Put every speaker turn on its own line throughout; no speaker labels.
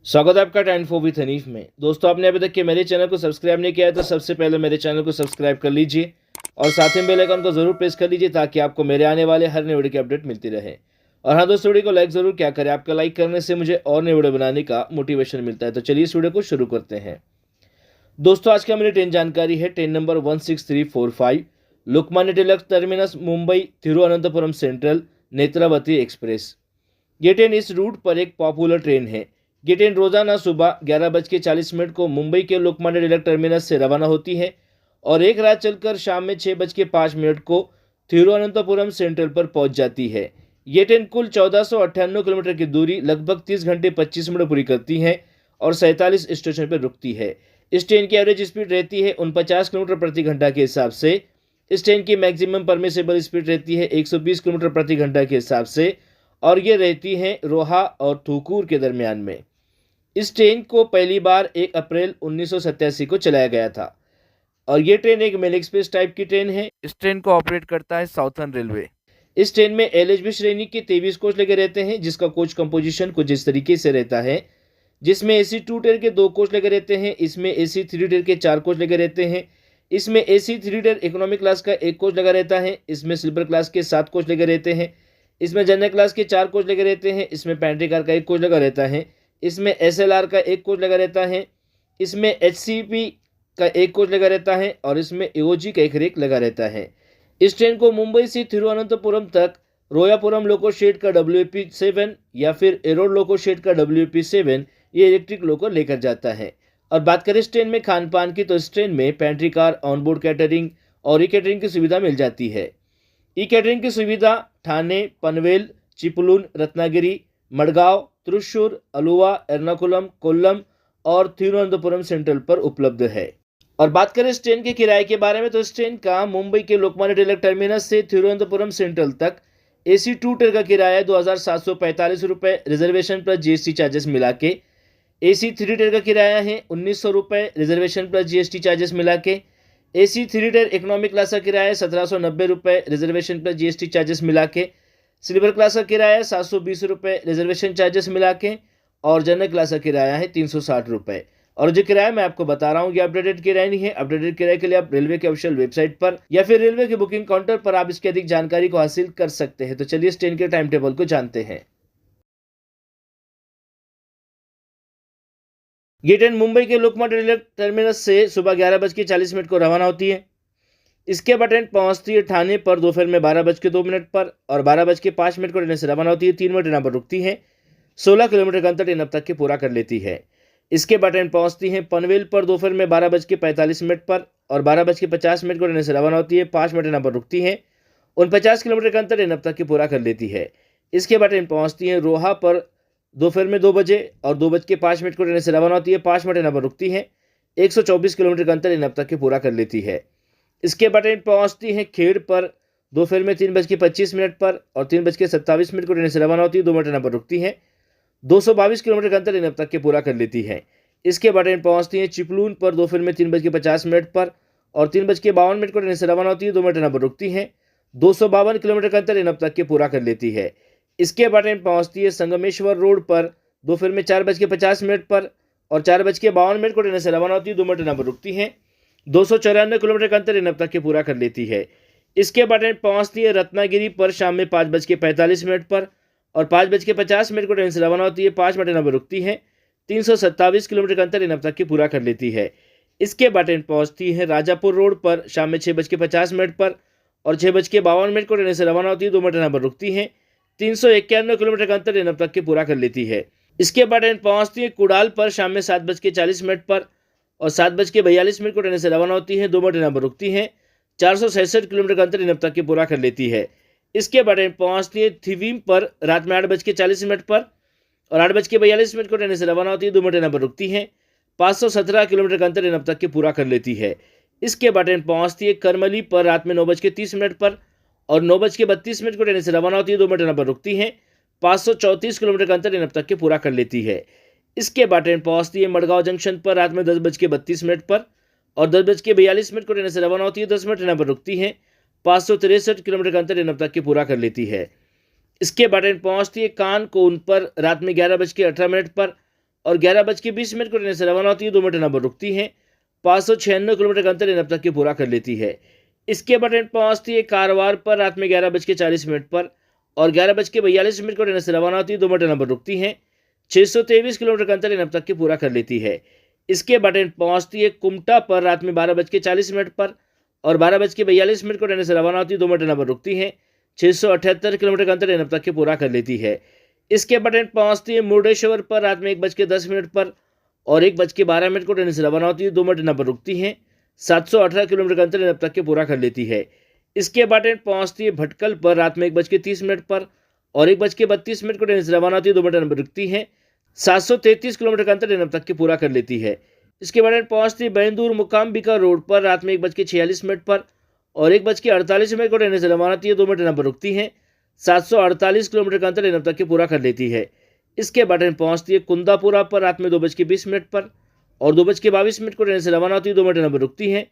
स्वागत है आपका टाइम फॉर विथ हनीफ में। दोस्तों, आपने अभी तक के मेरे चैनल को सब्सक्राइब नहीं किया है तो सबसे पहले मेरे चैनल को सब्सक्राइब कर लीजिए और साथ में बेल आइकन को जरूर प्रेस कर लीजिए ताकि आपको मेरे आने वाले हर नई वीडियो की अपडेट मिलती रहे। और हाँ दोस्तों, वीडियो को लाइक जरूर क्या करें, आपका लाइक करने से मुझे और नई वीडियो बनाने का मोटिवेशन मिलता है। तो चलिए इस वीडियो को शुरू करते हैं। दोस्तों, आज की मेरी ट्रेन जानकारी है train number 16345 Lokmanya Tilak terminus Mumbai Thiruvananthapuram central Netravati express. ये ट्रेन इस रूट पर एक पॉपुलर ट्रेन है। ये ट्रेन रोजाना सुबह 11:40 को मुंबई के लोकमान्य तिलक टर्मिनस से रवाना होती है और एक रात चलकर शाम में 6:05 को तिरुवनंतपुरम सेंट्रल पर पहुंच जाती है। ये ट्रेन कुल 1498 किलोमीटर की दूरी लगभग 30 घंटे 25 मिनट पूरी करती है और 47 स्टेशन पर रुकती है। इस ट्रेन की एवरेज स्पीड रहती है 49 किलोमीटर प्रति घंटा के हिसाब से। इस ट्रेन की मैक्सिमम परमिसेबल स्पीड रहती है 120 किलोमीटर प्रति घंटा के हिसाब से और ये रहती है रोहा और थूकूर के दरमियान में। इस ट्रेन को पहली बार 1 अप्रैल 1987 को चलाया गया था और ये ट्रेन एक मेल एक्सप्रेस टाइप की ट्रेन है। इस ट्रेन को ऑपरेट करता है साउथर्न रेलवे। इस ट्रेन में एलएचबी श्रेणी के 23 कोच लगे रहते हैं, जिसका कोच कंपोजिशन कुछ इस तरीके से रहता है, जिसमें एसी 2 टियर के 2 कोच लगे रहते हैं, इसमें एसी 3 टियर के 4 कोच लगे रहते हैं, इसमें एसी 3 टियर इकोनॉमिक क्लास का 1 कोच लगा रहता है, इसमें स्लीपर क्लास के 7 कोच लगे रहते हैं, इसमें जनरल क्लास के 4 कोच लगे रहते हैं, इसमें पैंट्री कार का 1 कोच लगा रहता है, इसमें एसएलआर का 1 कोच लगा रहता है, इसमें एचसीपी का 1 कोच लगा रहता है और इसमें एओजी का 1 रेक लगा रहता है। इस ट्रेन को मुंबई से तिरुवनंतपुरम तक रोयापुरम लोको शेड का WP7 या फिर एरोड लोको शेड का WP7 ये इलेक्ट्रिक लोको लेकर जाता है। और बात करें इस ट्रेन में खान पान की, तो इस ट्रेन में पैंट्री कार, ऑनबोर्ड कैटरिंग और ई कैटरिंग की सुविधा मिल जाती है। ई कैटरिंग की सुविधा ठाणे, पनवेल, चिपलून, रत्नागिरी, मडगांव, त्रिशूर, अलुवा, एर्नाकुलम, कोल्लम और तिरुवनंतपुरम सेंट्रल पर उपलब्ध है। और बात करें इस ट्रेन के किराए के बारे में, तो इस ट्रेन का मुंबई के लोकमान्य तिलक टर्मिनस से तिरुवनंतपुरम सेंट्रल तक एसी 2 टियर का किराया 2745 रुपये रिजर्वेशन प्लस जीएसटी चार्जेस मिला के। एसी 3 टियर का किराया है 1900 रुपये रिजर्वेशन प्लस जीएसटी चार्जेस मिला के। एसी 3 टियर इकोनॉमिक क्लास का किराया 1790 रुपये रिजर्वेशन प्लस जीएसटी चार्जेस मिला के। स्लीपर क्लास का किराया 720 रुपये रिजर्वेशन चार्जेस मिला के और जनरल क्लास का किराया है 360 रुपये। और जो किराया मैं आपको बता रहा हूँ ये अपडेटेड किराया नहीं है। अपडेटेड किराए के लिए आप रेलवे के ऑफिशियल वेबसाइट पर या फिर रेलवे के बुकिंग काउंटर पर आप इसकी अधिक जानकारी को हासिल कर सकते हैं। तो चलिए इस ट्रेन के टाइम टेबल को जानते हैं। ये ट्रेन मुंबई के लोकमान्य तिलक टर्मिनस से सुबह 11:40 को रवाना होती है। इसके बाद ट्रेन पहुंचती है ठाणे पर दोपहर में 12:02 पर और 12:05 को ट्रेन से रवाना होती है। 3 मिनट ट्रेन पर रुकती है। 16 किलोमीटर का अंतर ट्रेन अब तक के पूरा कर लेती है। इसके बाद ट्रेन पहुंचती है पनवेल पर दोपहर में 12:45 पर और 12:50 को ट्रेन से रवाना होती है। 5 मिनट ट्रेन पर रुकती है। 49 किलोमीटर का अंतर ट्रेन अब तक के पूरा कर लेती है। इसके बाद ट्रेन पहुंचती है रोहा पर दोपहर में 2 बजे और 2:05 को ट्रेन से रवाना होती है। 5 मिनट ट्रेन पर रुकती है। 124 किलोमीटर का अंतर ट्रेन अब तक के पूरा कर लेती है। इसके बाद ट्रेन पहुंचती है खेड़ पर दोपहर में 3:25 पर और 3:27 को ट्रेन से रवाना होती है। 2 मिनट ट्रेन पर रुकती है। 222 किलोमीटर का अंतर ट्रेन अब तक के पूरा कर लेती है। इसके बाद ट्रेन पहुंचती है चिपलून पर दोपहर में 3:50 पर और 3:52 को ट्रेन से रवाना होती है। 2 मिनट ट्रेन पर रुकती है। 252 किलोमीटर का अंतर ट्रेन अब तक के पूरा कर लेती है। इसके बाद ट्रेन पहुंचती है संगमेश्वर रोड पर दोपहर में 4:50 पर और 4:52 को ट्रेन से रवाना होती है। 2 मिनट ट्रेन पर रुकती है। 294 किलोमीटर का अंतर ट्रेन अब तक के पूरा कर लेती है। इसके बाद ट्रेन पहुंचती है रत्नागिरी पर शाम में 5:45 पर और 5:50 को ट्रेन से रवाना होती है। 5 मिनट ट्रेन पर रुकती है। 327 किलोमीटर का अंतर ट्रेन अब तक के पूरा कर लेती है। इसके बाद ट्रेन पहुंचती है राजापुर रोड पर शाम में 6:50 पर और 6:52 को ट्रेन से रवाना होती है। 2 मिनट ट्रेन पर रुकती है। 391 किलोमीटर का अंतर ट्रेन अब तक के पूरा कर लेती है। इसके बाद ट्रेन पहुंचती है कुडाल पर शाम में 7:40 पर और 7:42 को ट्रेन से रवाना होती है। 2 मिनट ट्रेन पर रुकती है। 467 किलोमीटर का अंतर ट्रेन अब तक के पूरा कर लेती है। इसके बाद ट्रेन पहुंचती है थिवीम पर रात में 8:40 पर और 8:42 को ट्रेन से रवाना होती है। 2 मिनट ट्रेन पर रुकती है। 517 किलोमीटर का अंतर ट्रेन अब तक के पूरा कर लेती है। इसके बाद ट्रेन पहुंचती है करमली पर रात में 9:30 पर और 9:32 को ट्रेन से रवाना होती है। 2 मिनट ट्रेन पर रुकती है। 534 किलोमीटर का अंतर ट्रेन अब तक के पूरा कर लेती है। इसके बाद ट्रेन पहुंचती है मडगांव जंक्शन पर रात में 10:32 पर और 10:42 को ट्रेन से रवाना होती है। 10 मिनट ट्रेन पर रुकती है। 563 किलोमीटर का अंतर ट्रेन अब तक के पूरा कर लेती है। इसके बाद ट्रेन पहुंचती है कानकोन पर रात में 11:18 पर और 11:20 को ट्रेन से रवाना होती है, 2 मिनट नंबर रुकती है। 596 किलोमीटर का अंतर अब तक की पूरा कर लेती है। इसके बाद ट्रेन पहुंचती है कारवार पर रात में 11:40 पर और 11:42 को ट्रेन से रवाना होती है, 2 मिनट नंबर रुकती है। 623 किलोमीटर का अंतर अब तक की पूरा कर लेती है। इसके बाद ट्रेन पहुंचती है कुमटा पर रात में 12:40 पर और 12:42 को ट्रेन से रवाना होती है, 2 मिनट नंबर रुकती है। 678 किलोमीटर का अंतर अब तक की पूरा कर लेती है। इसके बाद ट्रेन पहुंचती है मुर्डेश्वर पर रात में 1:10 पर और 1:12 को ट्रेन से रवाना होती है, 2 मिनट नंबर रुकती है। 718 किलोमीटर का अंतर अब तक के पूरा कर लेती है। इसके बाद ट्रेन पहुंचती है भटकल पर रात में 1:30 पर और 1:32 को ट्रेन से रवाना होती है, 2 मिनट नंबर रुकती है। 733 किलोमीटर का अंतर अब तक के पूरा कर लेती है। इसके बाद ट्रेन पहुंचती है बैंदूर मुकाम्बिका रोड पर रात में 1:46 पर और 1:48 को ट्रेन से रवाना होती है, 2 मिनट नंबर रुकती है। 748 किलोमीटर का अंतर अब तक के पूरा कर लेती है। इसके बाद ट्रेन पहुंचती है कुंदापुरा पर रात में 2:20 पर और 2:22 को ट्रेन से रवाना होती है, 2 मिनट नंबर रुकती है।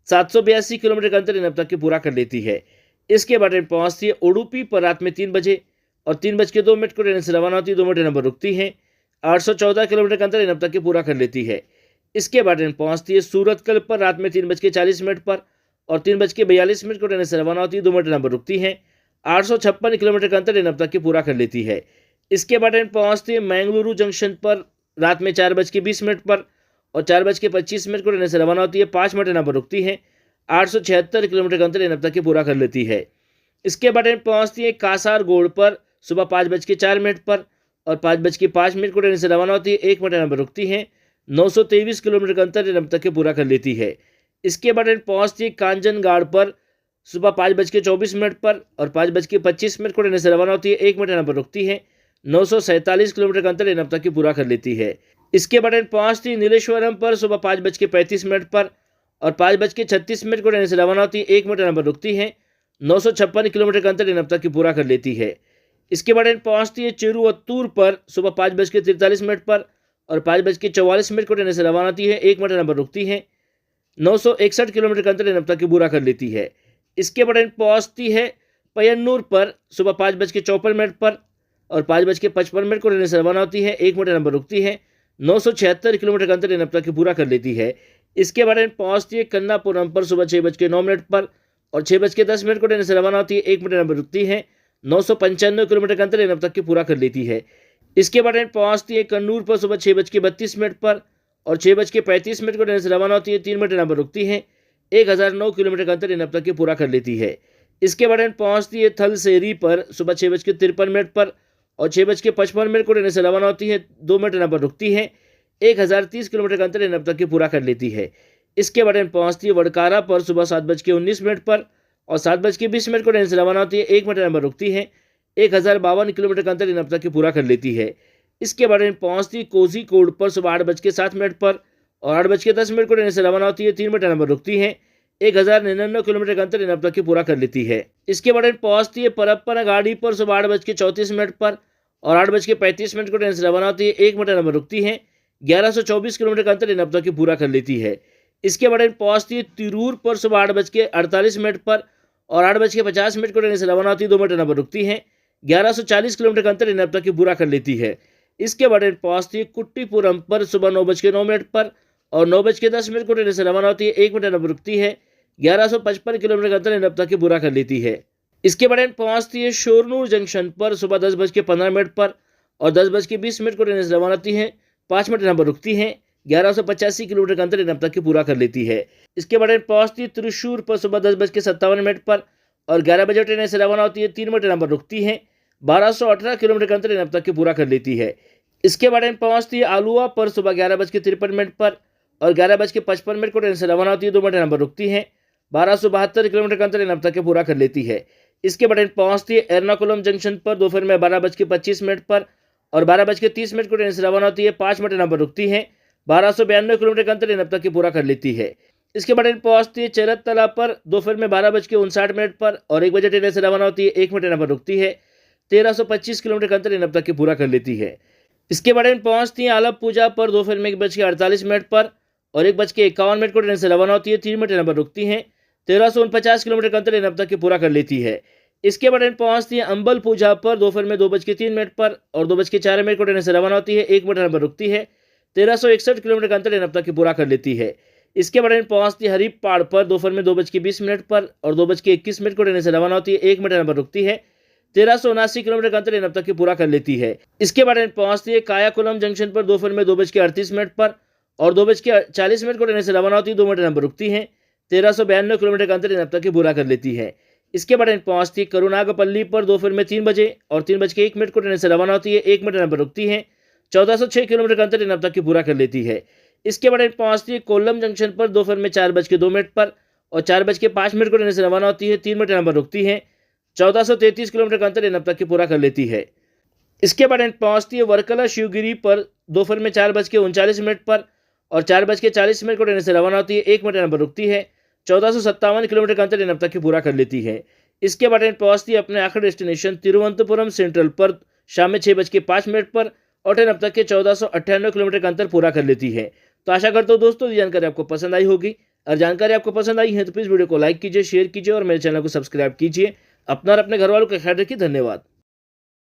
782 किलोमीटर का अंतर अब तक की पूरा कर लेती है। इसके बाद ट्रेन पहुंचती है उडुपी पर रात में 3 बजे और 3:02 को ट्रेन से रवाना होती है, 2 मिनट नंबर रुकती है। 814 किलोमीटर का अंतर अब तक की पूरा कर लेती है। इसके बाद ट्रेन पहुंचती है सूरतकल पर रात में 3:40 पर और 3:42 को ट्रेन से रवाना होती है, 2 मिनट नंबर रुकती है। 856 किलोमीटर का अंतर अब तक की पूरा कर लेती है। इसके बाद ट्रेन पहुंचती है मैंगलुरु जंक्शन पर रात में 4:20 पर और 4:25 को ट्रेन से रवाना होती है, 5 मिनट नंबर रुकती है। 876 किलोमीटर का अंतर अब तक की पूरा कर लेती है। इसके बाद ट्रेन पहुंचती है कासारगोड पर सुबह 5:04 पर और 5:05 को ट्रेन से रवाना होती है, 1 मिनट नंबर रुकती है। 923 किलोमीटर का अंतर अब तक के पूरा कर लेती है। इसके बाद ट्रेन पहुंचती है कांजनगाड़ पर सुबह 5:24 पर और 5:25 को ट्रेन से रवाना होती है, 1 मिनट नंबर रुकती है। 947 किलोमीटर का अंतर अब तक की पूरा कर लेती है। इसके बाद ट्रेन पहुंचती है नीलेश्वरम पर सुबह 5:35 पर और 5:36 को ट्रेन से रवाना होती है, 1 मिनट नंबर रुकती है। 956 किलोमीटर का अंतर अब तक की पूरा कर लेती है। इसके बाद ट्रेन पहुंचती है चिरुवत्तूर पर सुबह 5:43 पर और 5:44 को ट्रेन से रवाना होती है, 1 मिनट नंबर रुकती है। 961 किलोमीटर का अंतर अब तक की पूरा कर लेती है। इसके बाद ट्रेन पहुंचती है पयन्नूर पर सुबह 5:54 पर और 5:55 को ट्रेन से रवाना होती है, 1 मिनट नंबर रुकती है। 976 किलोमीटर का अंतर अब तक की पूरा कर लेती है। इसके बाद ट्रेन पहुंचती है कन्नापुरम पर सुबह 6:09 पर और 6:10 को ट्रेन से रवाना होती है, 1 मिनट नंबर रुकती है। 995 किलोमीटर का अंतर अब तक की पूरा कर लेती है। इसके बाद ट्रेन पहुंचती है कन्नूर पर सुबह 6:32 पर और 6:35 को ट्रेन से रवाना होती है, 3 मिनट नंबर रुकती है। 1009 किलोमीटर का अंतर अब तक की पूरा कर लेती है। इसके बाद ट्रेन पहुंचती है थलसेरी पर सुबह 6:53 पर और 6:55 को ट्रेन से रवाना होती है, 2 मिनट नंबर रुकती है। 1030 किलोमीटर का अंतर अब तक की पूरा कर लेती है। इसके बाद ट्रेन पहुंचती है वडकारा पर सुबह 7:19 पर और 7:20 को ट्रेन से रवाना होती है, 1 मिनट नंबर रुकती है। 1052 किलोमीटर का अंतर अब तक की पूरा कर लेती है। इसके बाद ट्रेन पहुंचती है कोझीकोड पर सुबह 8:07 पर और 8:10 को ट्रेन से रवाना होती है, 3 मिनट नंबर रुकती है। 1099 किलोमीटर का अंतर अब तक की पूरा कर लेती है। इसके बाद ट्रेन पहुंचती है परप्पनगाड़ी पर सुबह 8:34 पर और 8:35 को ट्रेन से रवाना होती है, 1 मिनट नंबर रुकती है। 1124 किलोमीटर का अंतर अब तक की पूरा कर लेती है। इसके बाद ट्रेन पहुंचती है तिरूर पर सुबह 8:48 पर और 8:50 को ट्रेन से रवाना होती है, 2 मिनट नंबर रुकती है। 1140 किलोमीटर का अंतर अब तक की पूरा कर लेती है। इसके बाद ट्रेन पहुंचती है कुट्टीपुरम पर सुबह 9:09 पर और 9:10 को ट्रेन से रवाना होती है, 1 मिनट नंबर रुकती है। 1155 किलोमीटर का अंतर अब तक की पूरा कर लेती है। इसके बाद ट्रेन पहुंचती है शोरनूर जंक्शन पर सुबह 10:15 पर और 10:20 को ट्रेन से रवाना होती है, 5 मिनट नंबर रुकती है। 1185 किलोमीटर का अंतर अब तक की पूरा कर लेती है। इसके बाद ट्रेन पहुंचती है त्रिशूर पर सुबह 10:57 पर और 11 बजे ट्रेन से रवाना होती है, 3 मिनट नंबर रुकती है। 1218 किलोमीटर का अंतर अब तक की पूरा कर लेती है। इसके बाद ट्रेन पहुंचती है आलुआ पर सुबह 11:53 पर और 11:55 को ट्रेन से रवाना होती है, 2 मिनट नंबर रुकती है। 1272 किलोमीटर का अंतर अब तक के पूरा कर लेती है। इसके बाद ट्रेन पहुंचती है एर्नाकुलम जंक्शन पर दोपहर में 12:25 पर और 12:30 को ट्रेन से रवाना होती है, 5 मिनट नंबर रुकती है। 1292 किलोमीटर का अंतर अब तक की पूरा कर लेती है। इसके बाद ट्रेन पहुंचती है चरतला पर दोपहर में 12:59 पर और 1 बजे ट्रेन से रवाना होती है, 1 मिनट नंबर रुकती है। 1325 किलोमीटर का अंतर अब तक की पूरा कर लेती है। इसके बाद ट्रेन पहुंचती है आलमपूजा पर दोपहर में 1:48 पर और 1:51 को ट्रेन से रवाना होती है, 3 मिनट नंबर रुकती है। 1349 किलोमीटर का अंतर अब तक की पूरा कर लेती है। इसके बाद ट्रेन पहुंचती है अंबल पूजा पर दोपहर में 2:03 पर और 2:04 को ट्रेन से रवाना होती है, 1 मिनट नंबर रुकती है। 1361 किलोमीटर का अंतर अब तक की पूरा कर लेती है। इसके बाद पहुंचती है हरीप पहाड़ पर दोपहर में 2:20 पर और 2:21 को ट्रेन से रवाना होती है, 1 मिनट पर रुकती है। 1379 किलोमीटर का अंतर अब तक की पूरा कर लेती है। इसके बाद पहुंचती है कायाकुलम जंक्शन पर दोपहर में 2:38 पर और 2:40 को ट्रेन से रवाना होती है, 2 मिनट पर रुकती है। 1392 किलोमीटर का अंतर अब तक की पूरा कर लेती है। इसके बाद पहुंचती करुनागपल्ली पर दोपहर में 3 बजे और 3:01 को ट्रेन से रवाना होती है, 1 मिनट पर रुकती है। 1406 किलोमीटर का अंतर अब तक की पूरा कर लेती है। इसके बाद पहुंचती है कोल्लम जंक्शन पर दोपहर में 4:02 पर और 4:05 को ट्रेन से रवाना होती है, 3 मिनट पर रुकती है। 1433 किलोमीटर का अंतर अब तक की पूरा कर लेती है। इसके बाद पहुंचती है वर्कला शिवगिरी पर दोपहर में 4:39 पर और 4:40 को ट्रेन से रवाना होती है, 1 मिनट पर रुकती है। 1457 किलोमीटर का अंतर अब तक की पूरा कर लेती है। इसके बाद पहुंचती है अपने आखिरी डेस्टिनेशन तिरुवनंतपुरम सेंट्रल पर शाम में 6:05 पर और ट्रेन अब तक के 1498 किलोमीटर का अंतर पूरा कर लेती है। तो आशा करता हूँ दोस्तों ये जानकारी आपको पसंद आई होगी। और जानकारी आपको पसंद आई है तो प्लीज़ वीडियो को लाइक कीजिए, शेयर कीजिए और मेरे चैनल को सब्सक्राइब कीजिए। अपना और अपने घर वालों का ख्याल रखिए। धन्यवाद।